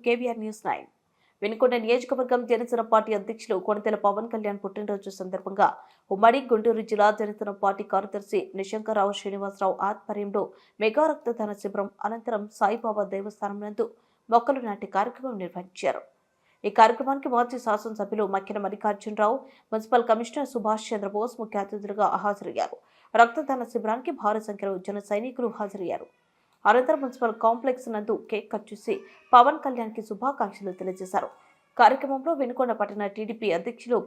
KVR news 9. Vinukonda నియోజకవర్గం Janasena party అధ్యక్షులు కొణిదెల పవన్ కళ్యాణ్ పుట్టినరోజు సందర్భంగా ఉమ్మడి గుంటూరు జిల్లా జనసేన పార్టీ కార్యదర్శి నిశంకరావు శ్రీనివాసరావు ఆధ్వర్యంలో మెగా రక్తదాన శిబిరం అనంతరం సాయిబాబా దేవస్థానం నందు మొక్కలు నాటే కార్యక్రమం నిర్వహించారు. ఈ కార్యక్రమానికి మాజీ శాసనసభ్యులు మక్కిన మల్లికార్జునరావు, మున్సిపల్ కమిషనర్ సుభాష్ చంద్రబోస్ ముఖ్య అతిథులుగా హాజరయ్యారు. రక్తదాన శిబిరానికి భారీ సంఖ్యలో జన సైనికులు హాజరయ్యారు. అనంతరం మున్సిపల్ కాంప్లెక్స్ నందు కేక్ కట్ చేసి పవన్ కళ్యాణ్ కి శుభాకాంక్షలు తెలియజేశారు. కార్యక్రమంలో వినుకొండ పట్టణ టీడీపీ అధ్యక్షులు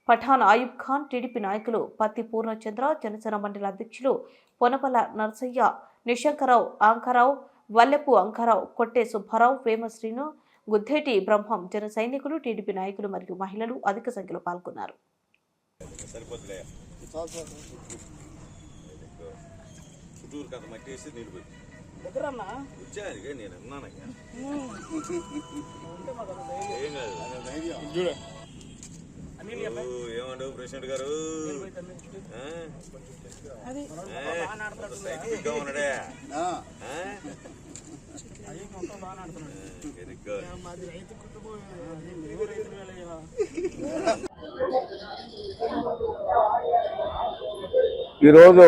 పఠాన్ ఆయుబ్ ఖాన్, టీడీపీ నాయకులు పత్తి పూర్ణచంద్ర, జనసేన మండల అధ్యక్షులు పొనపల నర్సయ్య, నిశంకరావు అంకారావు, వల్లెపు అంకారావు, కొట్టే సుబ్బారావు, వేమ శ్రీను, గుద్దేటి బ్రహ్మం, జన సైనికులు, టీడీపీ నాయకులు మరియు మహిళలు అధిక సంఖ్యలో పాల్గొన్నారు. ఏమండు ప్రెసిడెంట్ గారు ఉన్నాడే ఈరోజు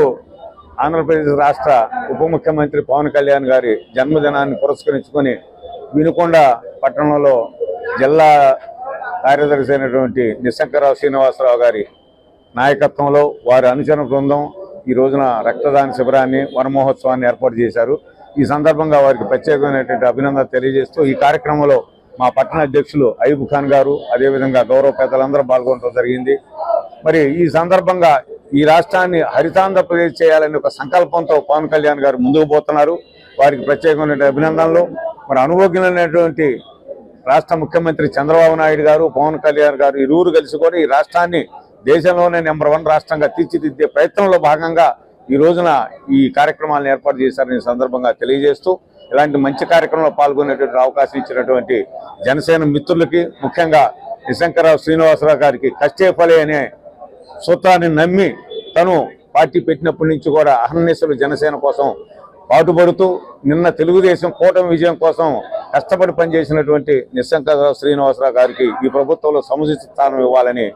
ఆంధ్రప్రదేశ్ రాష్ట్ర ఉప ముఖ్యమంత్రి పవన్ కళ్యాణ్ గారి జన్మదినాన్ని పురస్కరించుకొని వినుకొండ పట్టణంలో జిల్లా కార్యదర్శి అయినటువంటి నిశంకరావు శ్రీనివాసరావు గారి నాయకత్వంలో వారి అనుచర బృందం ఈ రోజున రక్తదాన శిబిరాన్ని, వనమహోత్సవాన్ని ఏర్పాటు చేశారు. ఈ సందర్భంగా వారికి ప్రత్యేకమైనటువంటి అభినందన తెలియజేస్తూ ఈ కార్యక్రమంలో మా పట్టణ అధ్యక్షులు అయూబ్ ఖాన్ గారు, అదేవిధంగా గౌరవ పెద్దలందరూ పాల్గొనడం జరిగింది. మరి ఈ సందర్భంగా ఈ రాష్ట్రాన్ని హరితాంధ్రప్రదేశ్ చేయాలనే ఒక సంకల్పంతో పవన్ కళ్యాణ్ గారు ముందుకు పోతున్నారు. వారికి ప్రత్యేకమైన అభినందనలు. మరి అనుభవజ్ఞులైనటువంటి రాష్ట్ర ముఖ్యమంత్రి చంద్రబాబు నాయుడు గారు, పవన్ కళ్యాణ్ గారు ఇరువురు కలిసి కూడా ఈ రాష్ట్రాన్ని దేశంలోనే నెంబర్ 1 రాష్ట్రంగా తీర్చిదిద్దే ప్రయత్నంలో భాగంగా ఈ రోజున ఈ కార్యక్రమాలను ఏర్పాటు చేశారని సందర్భంగా తెలియజేస్తూ, ఇలాంటి మంచి కార్యక్రమంలో పాల్గొనేటువంటి అవకాశం ఇచ్చినటువంటి జనసేన మిత్రులకి, ముఖ్యంగా నిశంకరావు శ్రీనివాసరావు గారికి కష్టే ఫలే అనే సూత్రాన్ని నమ్మి తను పార్టీ పెట్టినప్పటి నుంచి కూడా అహర్నిశలు జనసేన కోసం పాటుపడుతూ నిన్న తెలుగుదేశం కూటమి విజయం కోసం కష్టపడి పనిచేసినటువంటి నిశంకరావు శ్రీనివాసరావు గారికి ఈ ప్రభుత్వంలో సముచిత స్థానం ఇవ్వాలని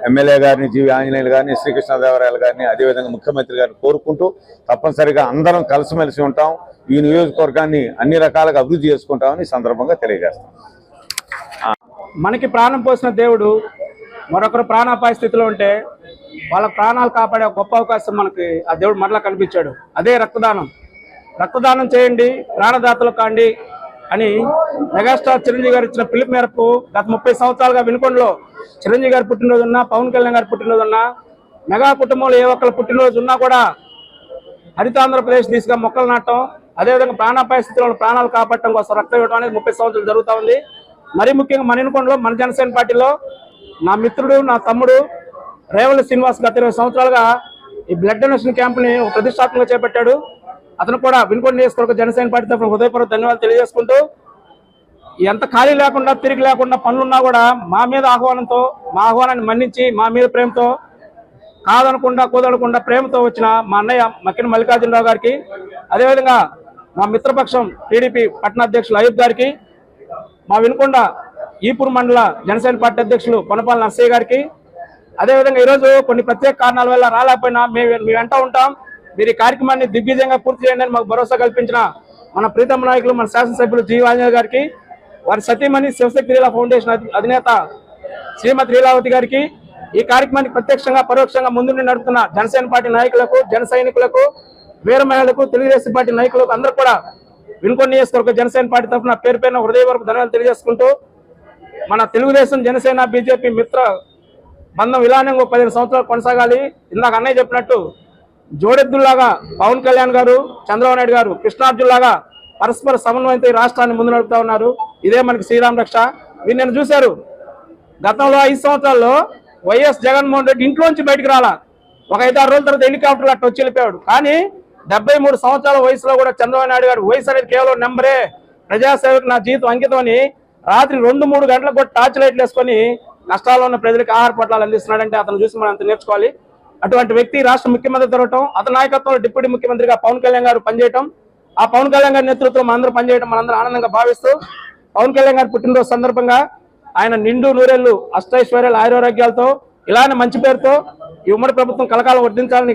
ఎమ్మెల్యే గారిని, జీవి ఆంజనేయులు గారిని, శ్రీకృష్ణదేవరాయలు గారిని, అదేవిధంగా ముఖ్యమంత్రి గారిని కోరుకుంటూ తప్పనిసరిగా అందరం కలిసిమెలిసి ఉంటాం, ఈ నియోజకవర్గాన్ని అన్ని రకాలుగా అభివృద్ధి చేసుకుంటామని సందర్భంగా తెలియజేస్తాం. మనకి ప్రాణం పోసిన దేవుడు మరొకరు ప్రాణాపాయ స్థితిలో ఉంటే వాళ్ళ ప్రాణాలు కాపాడే గొప్ప అవకాశం మనకి ఆ దేవుడు మరలా కనిపించాడు. అదే రక్తదానం. రక్తదానం చేయండి, ప్రాణదాతలు కాండి అని మెగాస్టార్ చిరంజీవి గారు ఇచ్చిన పిలుపు మేరకు గత 30 సంవత్సరాలుగా వినుకొండలో చిరంజీవి గారు పుట్టినరోజు ఉన్నా, పవన్ కళ్యాణ్ గారు పుట్టినరోజు ఉన్నా, మెగా కుటుంబంలో ఏ ఒక్కరు పుట్టినరోజు ఉన్నా కూడా హరితాంధ్రప్రదేశ్ దిశగా మొక్కలు నాటడం, అదేవిధంగా ప్రాణాపాయ స్థితిలో ప్రాణాలు కాపాడటం కోసం రక్తం ఇవ్వడం అనేది 30 సంవత్సరాలు జరుగుతూ ఉంది. మరీ ముఖ్యంగా మన వినుకొండలో మన జనసేన పార్టీలో నా మిత్రుడు, నా తమ్ముడు రేవల శ్రీనివాస్ గత 20 సంవత్సరాలుగా ఈ బ్లడ్ డొనేషన్ క్యాంపుని ప్రతిష్టాత్మకంగా చేపట్టాడు. అతను కూడా వినుకొండ నియోజకవర్గ జనసేన పార్టీ తరఫున హృదయపూర్వక ధన్యవాదాలు తెలియజేసుకుంటూ, ఎంత ఖాళీ లేకుండా, తిరిగి లేకుండా పనులున్నా కూడా మా మీద ఆహ్వానంతో, మా ఆహ్వానాన్ని మన్నించి మా మీద ప్రేమతో, కాదనకుండా కూదనకుండా ప్రేమతో వచ్చిన మా అన్నయ్య మక్కిన మల్లికార్జునరావు గారికి, అదేవిధంగా మా మిత్రపక్షం టీడీపీ పట్టణ అధ్యక్షులు అయూబ్ గారికి, మా వినుకొండ ఈపూర్ మండల జనసేన పార్టీ అధ్యక్షులు పొనపాల నర్సయ్య గారికి, అదేవిధంగా ఈరోజు కొన్ని ప్రత్యేక కారణాల వల్ల రాలేకపోయినా మేము వెంట ఉంటాం, మీరు ఈ కార్యక్రమాన్ని దిగ్విజయంగా పూర్తి చేయండి అని మాకు భరోసా కల్పించిన మన ప్రీతమ నాయకులు, మన శాసనసభ్యులు జీవి ఆంజనేయులు గారికి, వారి సతీమణి శివశక్తి లీలా ఫౌండేషన్ అధినేత శ్రీమతి లీలావతి గారికి, ఈ కార్యక్రమానికి ప్రత్యక్షంగా పరోక్షంగా ముందుండి నడుపుతున్న జనసేన పార్టీ నాయకులకు, జన సైనికులకు, వీర మహిళలకు, తెలుగుదేశం పార్టీ నాయకులకు అందరూ కూడా వినుకొండ నియోజకవర్గ జనసేన పార్టీ తరఫున పేరు పేరున హృదయపూర్వక ధన్యవాదాలు తెలియజేసుకుంటూ, మన తెలుగుదేశం, జనసేన, బీజేపీ మిత్ర బంధం ఇలానే 15 సంవత్సరాలు కొనసాగాలి. ఇందాక అన్నయ్య చెప్పినట్టు జోడెద్దుల్లాగా పవన్ కళ్యాణ్ గారు, చంద్రబాబు నాయుడు గారు కృష్ణార్జునులాగా పరస్పర సమన్వయంతో ఈ రాష్ట్రాన్ని ముందు నడుపుతా ఉన్నారు. ఇదే మనకి శ్రీరామ రక్ష. మీరు నేను చూశారు, గతంలో 5 సంవత్సరాల్లో వైఎస్ జగన్మోహన్ రెడ్డి ఇంట్లోంచి బయటకు రాలా. ఒక 5-6 రోజుల తర్వాత హెలికాప్టర్ అట్లా వచ్చి వెళ్ళిపోయాడు. కానీ 73 సంవత్సరాల వయసులో కూడా చంద్రబాబు నాయుడు గారు వయసు అనేది కేవలం నెంబరే, ప్రజాసేవకు నా జీవితం అంకితం అని రాత్రి 2-3 గంటలకు కూడా టార్చ్ లైట్లు వేసుకొని కష్టాల్లో ఉన్న ప్రజలకు ఆహార పట్టాలు అందిస్తున్నాడంటే అతను చూసి మనం అంత నేర్చుకోవాలి. అటువంటి వ్యక్తి రాష్ట్ర ముఖ్యమంత్రి దొరకటం, అతని నాయకత్వంలో డిప్యూటీ ముఖ్యమంత్రిగా పవన్ కళ్యాణ్ గారు పనిచేయటం, ఆ పవన్ కళ్యాణ్ గారి నేతృత్వంలో మనందరూ పనిచేయడం మనందరూ ఆనందంగా భావిస్తూ, పవన్ కళ్యాణ్ గారి పుట్టినరోజు సందర్భంగా ఆయన నిండు నూరేళ్లు అష్టైశ్వర్యాలు ఆయురారోగ్యాలతో ఇలానే మంచి పేరుతో ఈ ఉమ్మడి ప్రభుత్వం కలకాలం వర్ధించాలని